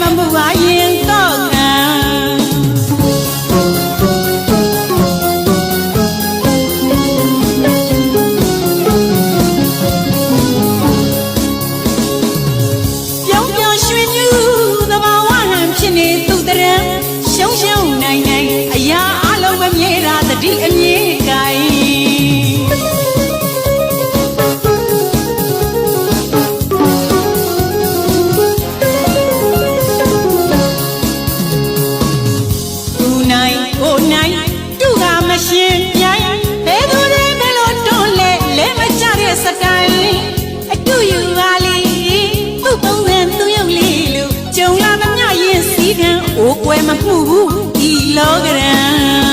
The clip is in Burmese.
မမှုပါရင်တော့ခံပြောင်းပြောင်းရွှင်ညူသဘာဝဟန်ဖြစ်နေသူတရံရှုံရှုံနိုင်နိုင်အရာအလုံးမမြဲတာတတိအမြဲကိုင်ရှင်ပြိုင်ဘယ်သူလဲဘယ်လိုတွန်းလဲလဲမကြတဲ့စတိုင်အတူယူပါလိသူ့ပုံစံသူ့ရုပ်လေးလူကြုံလာသမျှရင်စည်းကံအိုးကွယ်မမှုဘူးဒီလောကရန်